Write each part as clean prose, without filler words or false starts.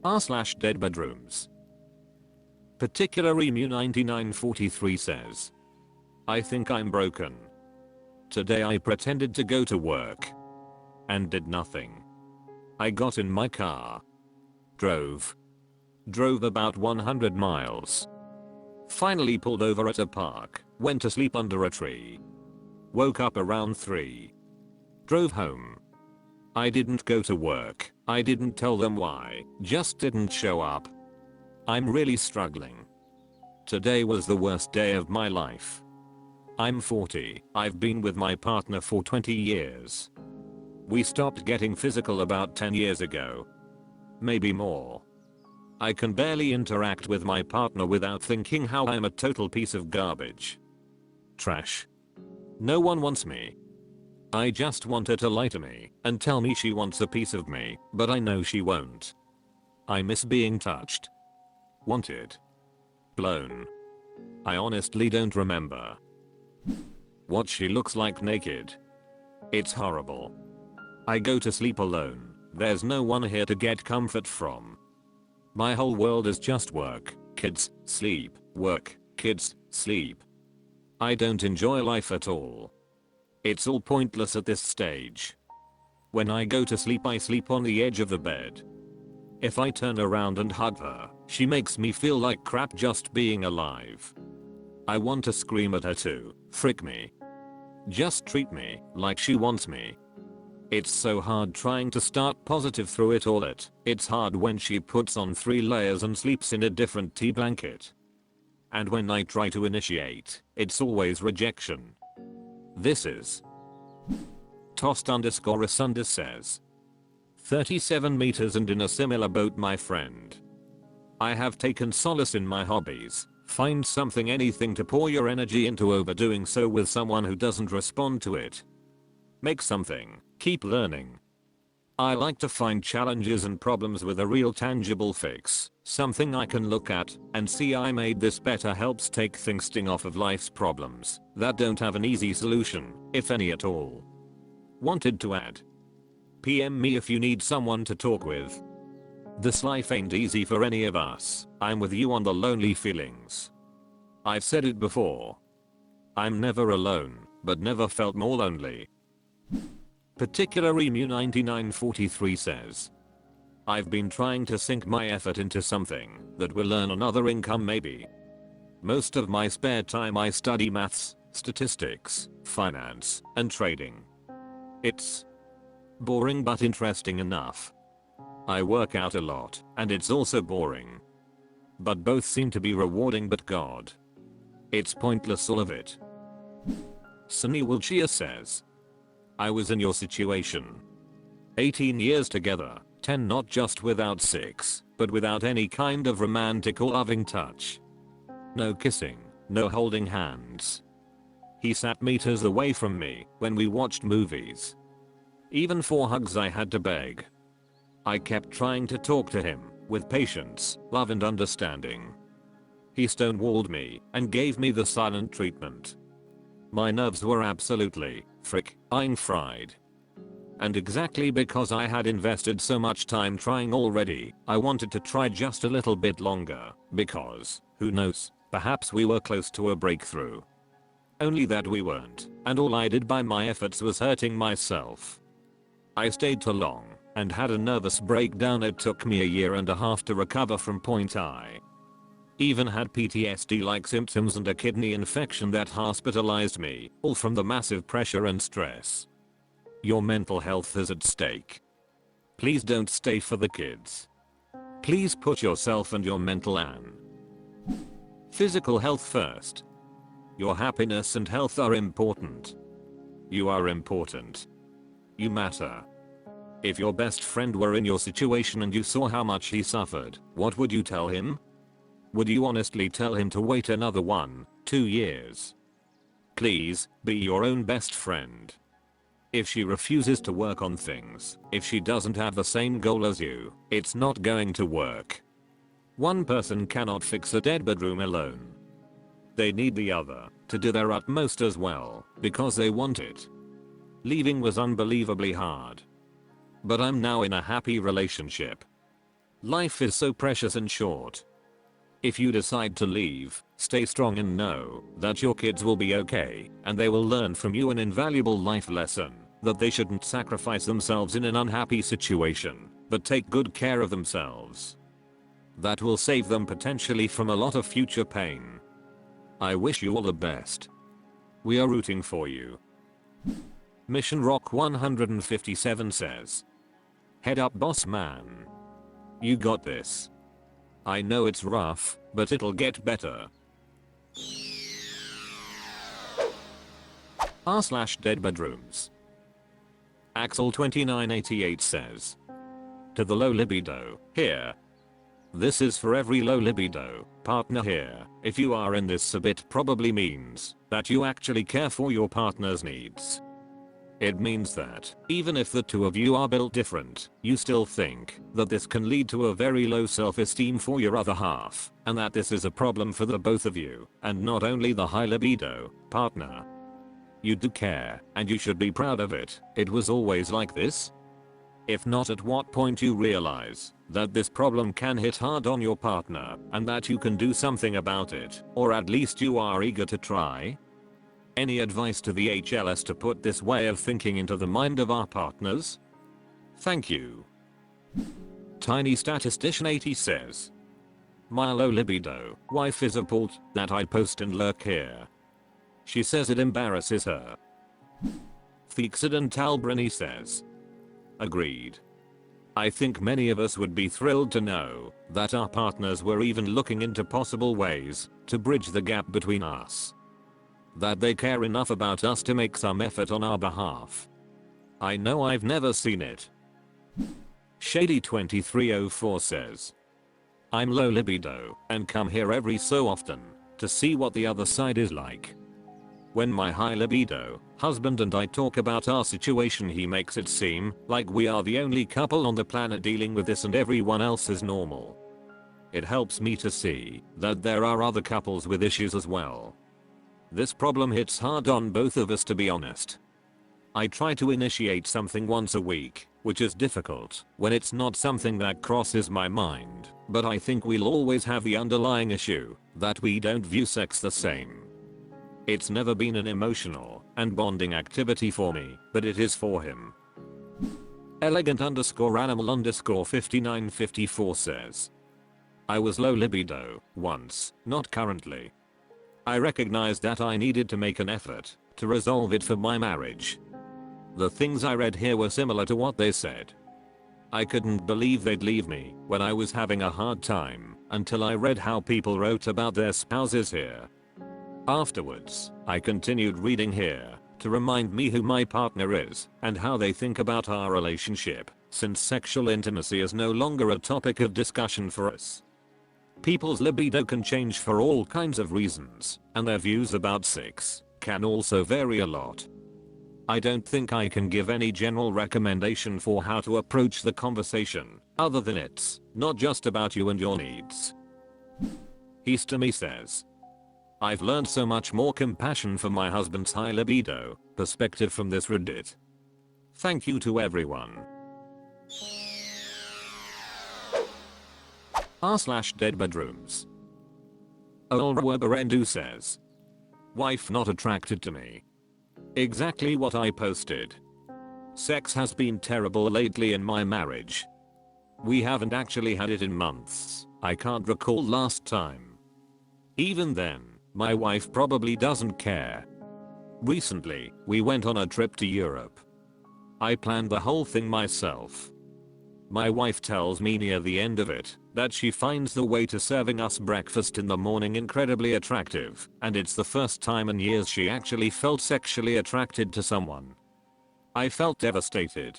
r/DeadBedrooms. Particular Emu 9943 says, I think I'm broken. Today I pretended to go to work and did nothing. I got in my car, drove about 100 miles, finally pulled over at a park, went to sleep under a tree, woke up around 3, drove home. I didn't go to work, I didn't tell them why, just didn't show up. I'm really struggling. Today was the worst day of my life. I'm 40, I've been with my partner for 20 years. We stopped getting physical about 10 years ago. Maybe more. I can barely interact with my partner without thinking how I'm a total piece of garbage. Trash. No one wants me. I just want her to lie to me and tell me she wants a piece of me, but I know she won't. I miss being touched. Wanted. Blown. I honestly don't remember what she looks like naked. It's horrible. I go to sleep alone. There's no one here to get comfort from. My whole world is just work, kids, sleep, work, kids, sleep. I don't enjoy life at all. It's all pointless at this stage. When I go to sleep, I sleep on the edge of the bed. If I turn around and hug her, she makes me feel like crap just being alive. I want to scream at her to frick me. Just treat me like she wants me. It's so hard trying to start positive through it all. It's hard when she puts on 3 layers and sleeps in a different tea blanket. And when I try to initiate, it's always rejection. This is Tost_Asundis says, 37 meters and in a similar boat, my friend. I have taken solace in my hobbies. Find something, anything to pour your energy into. Overdoing so with someone who doesn't respond to it. Make something. Keep learning. I like to find challenges and problems with a real tangible fix. Something I can look at and see I made this better. Helps take things sting off of life's problems that don't have an easy solution, if any at all. Wanted to add. PM me if you need someone to talk with. This life ain't easy for any of us. I'm with you on the lonely feelings. I've said it before. I'm never alone, but never felt more lonely. Particular Emu 9943 says, I've been trying to sink my effort into something that will earn another income maybe. Most of my spare time I study maths, statistics, finance, and trading. It's boring but interesting enough. I work out a lot, and it's also boring. But both seem to be rewarding, but God. It's pointless all of it. Sunny Wiltshire says, I was in your situation. 18 years together, 10 not just without 6, but without any kind of romantic or loving touch. No kissing, no holding hands. He sat meters away from me when we watched movies. Even for hugs I had to beg. I kept trying to talk to him with patience, love and understanding. He stonewalled me and gave me the silent treatment. My nerves were absolutely fried. And exactly because I had invested so much time trying already, I wanted to try just a little bit longer, because, who knows, perhaps we were close to a breakthrough. Only that we weren't, and all I did by my efforts was hurting myself. I stayed too long and had a nervous breakdown. It took me a year and a half to recover from. I even had PTSD-like symptoms and a kidney infection that hospitalized me, all from the massive pressure and stress. Your mental health is at stake. Please don't stay for the kids. Please put yourself and your mental and physical health first. Your happiness and health are important. You are important. You matter. If your best friend were in your situation and you saw how much he suffered, what would you tell him? Would you honestly tell him to wait another 1-2 years? Please, be your own best friend. If she refuses to work on things, if she doesn't have the same goal as you, it's not going to work. One person cannot fix a dead bedroom alone. They need the other to do their utmost as well, because they want it. Leaving was unbelievably hard. But I'm now in a happy relationship. Life is so precious and short. If you decide to leave, stay strong and know that your kids will be okay and they will learn from you an invaluable life lesson that they shouldn't sacrifice themselves in an unhappy situation, but take good care of themselves. That will save them potentially from a lot of future pain. I wish you all the best. We are rooting for you. Mission Rock 157 says, head up boss man. You got this. I know it's rough, but it'll get better. r/DeadBedrooms. Axel2988 says, to the low libido, here. This is for every low libido partner here. If you are in this, it probably means that you actually care for your partner's needs. It means that even if the two of you are built different, you still think that this can lead to a very low self-esteem for your other half, and that this is a problem for the both of you, and not only the high libido partner. You do care, and you should be proud of it. It was always like this? If not, at what point you realize that this problem can hit hard on your partner, and that you can do something about it, or at least you are eager to try? Any advice to the HLS to put this way of thinking into the mind of our partners? Thank you. Tiny Statistician 80 says, my low libido wife is appalled that I post and lurk here. She says it embarrasses her. Theexident Albrini says, agreed. I think many of us would be thrilled to know that our partners were even looking into possible ways to bridge the gap between us. That they care enough about us to make some effort on our behalf. I know I've never seen it. Shady2304 says, I'm low libido and come here every so often to see what the other side is like. When my high libido husband and I talk about our situation, he makes it seem like we are the only couple on the planet dealing with this and everyone else is normal. It helps me to see that there are other couples with issues as well. This problem hits hard on both of us, to be honest. I try to initiate something once a week, which is difficult when it's not something that crosses my mind, but I think we'll always have the underlying issue that we don't view sex the same. It's never been an emotional and bonding activity for me, but it is for him. Elegant_animal_5954 says, I was low libido once, not currently. I recognized that I needed to make an effort to resolve it for my marriage. The things I read here were similar to what they said. I couldn't believe they'd leave me when I was having a hard time until I read how people wrote about their spouses here. Afterwards, I continued reading here to remind me who my partner is and how they think about our relationship, since sexual intimacy is no longer a topic of discussion for us. People's libido can change for all kinds of reasons, and their views about sex can also vary a lot. I don't think I can give any general recommendation for how to approach the conversation, other than it's not just about you and your needs. Histami says, I've learned so much more compassion for my husband's high libido perspective from this Reddit. Thank you to everyone. r/DeadBedrooms. Olrawerberendu says, wife not attracted to me. Exactly what I posted. Sex has been terrible lately in my marriage. We haven't actually had it in months. I can't recall last time. Even then, my wife probably doesn't care. Recently, we went on a trip to Europe. I planned the whole thing myself. My wife tells me near the end of it that she finds the way to serving us breakfast in the morning incredibly attractive, and it's the first time in years she actually felt sexually attracted to someone. I felt devastated.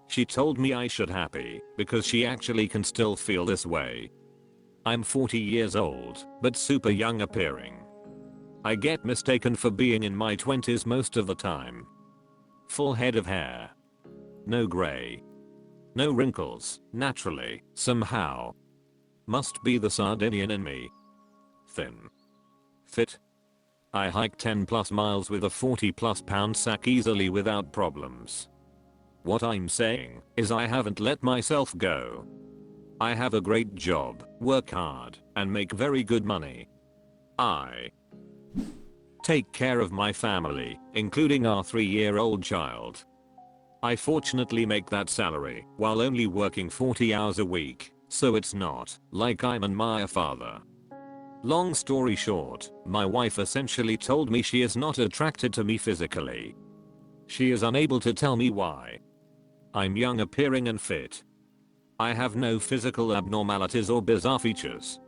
She told me I should happy because she actually can still feel this way. I'm 40 years old, but super young appearing. I get mistaken for being in my 20s most of the time. Full head of hair. No gray. No wrinkles, naturally, somehow. Must be the Sardinian in me. Thin. Fit. I hike 10 plus miles with a 40 plus pound sack easily without problems. What I'm saying is I haven't let myself go. I have a great job, work hard, and make very good money. I take care of my family, including our 3-year-old child. I fortunately make that salary while only working 40 hours a week, so it's not like I'm an my father. Long story short, my wife essentially told me she is not attracted to me physically. She is unable to tell me why. I'm young appearing and fit. I have no physical abnormalities or bizarre features.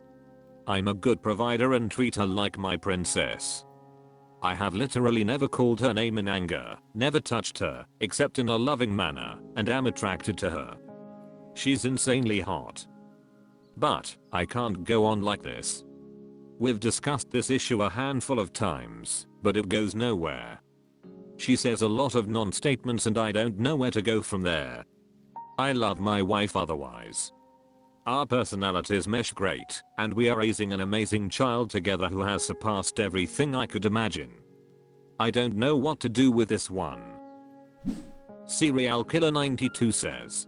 I'm a good provider and treat her like my princess. I have literally never called her name in anger, never touched her, except in a loving manner, and am attracted to her. She's insanely hot. But I can't go on like this. We've discussed this issue a handful of times, but it goes nowhere. She says a lot of non-statements and I don't know where to go from there. I love my wife otherwise. Our personalities mesh great, and we are raising an amazing child together who has surpassed everything I could imagine. I don't know what to do with this one. Serial Killer 92 says.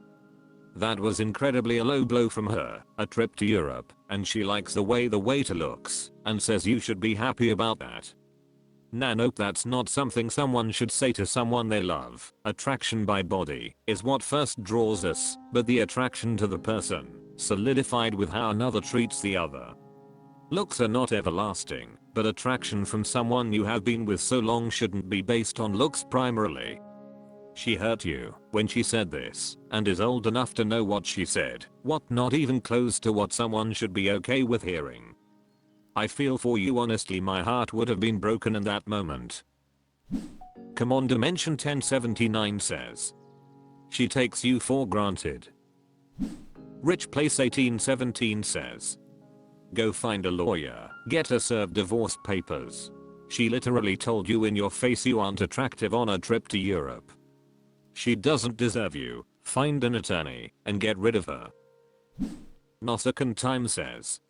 That was incredibly a low blow from her, a trip to Europe, and she likes the way the waiter looks, and says you should be happy about that. Nah, nope, that's not something someone should say to someone they love. Attraction by body is what first draws us, but the attraction to the person, solidified with how another treats the other. Looks are not everlasting, but attraction from someone you have been with so long shouldn't be based on looks primarily. She hurt you when she said this, and is old enough to know what she said, what not even close to what someone should be okay with hearing. I feel for you, honestly, my heart would have been broken in that moment. Come on, Dimension 1079 says. She takes you for granted. Rich Place 1817 says. Go find a lawyer, get her served divorce papers. She literally told you in your face you aren't attractive on a trip to Europe. She doesn't deserve you, find an attorney, and get rid of her. Nosakan Time says.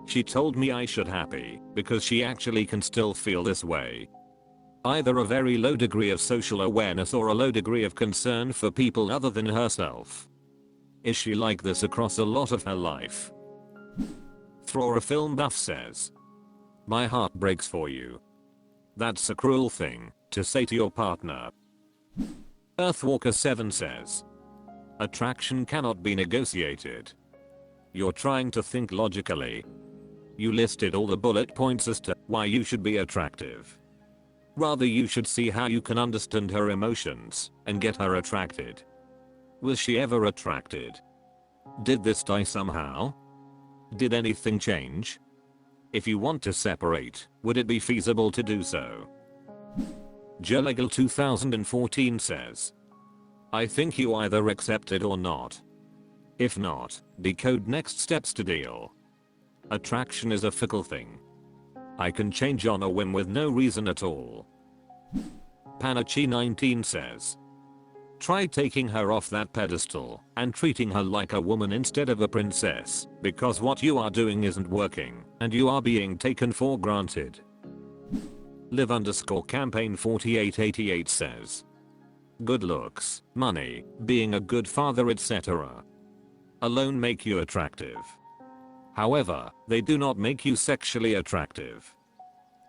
She told me I should happy, because she actually can still feel this way. Either a very low degree of social awareness or a low degree of concern for people other than herself. Is she like this across a lot of her life? Throra Film Buff says. My heart breaks for you. That's a cruel thing to say to your partner. Earthwalker 7 says. Attraction cannot be negotiated. You're trying to think logically. You listed all the bullet points as to why you should be attractive. Rather, you should see how you can understand her emotions and get her attracted. Was she ever attracted? Did this die somehow? Did anything change? If you want to separate, would it be feasible to do so? Jelegal 2014 says. I think you either accept it or not. If not, decode next steps to deal. Attraction is a fickle thing. I can change on a whim with no reason at all. Panachi 19 says. Try taking her off that pedestal and treating her like a woman instead of a princess, because what you are doing isn't working and you are being taken for granted. Live_campaign 4888 says. Good looks, money, being a good father, etc. alone make you attractive. However, they do not make you sexually attractive.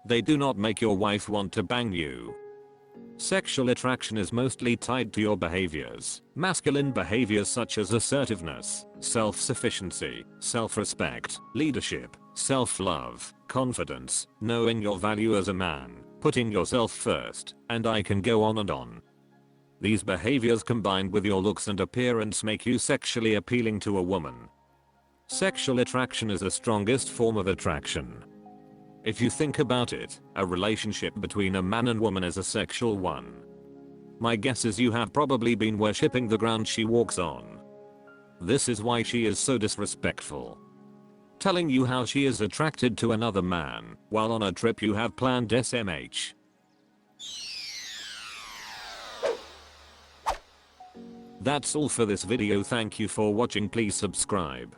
They do not make your wife want to bang you. Sexual attraction is mostly tied to your behaviors, masculine behaviors such as assertiveness, self-sufficiency, self-respect, leadership, self-love, confidence, knowing your value as a man, putting yourself first, and I can go on and on. These behaviors combined with your looks and appearance make you sexually appealing to a woman. Sexual attraction is the strongest form of attraction. If you think about it, a relationship between a man and woman is a sexual one. My guess is you have probably been worshipping the ground she walks on. This is why she is so disrespectful. Telling you how she is attracted to another man while on a trip you have planned SMH. That's all for this video. Thank you for watching. Please subscribe.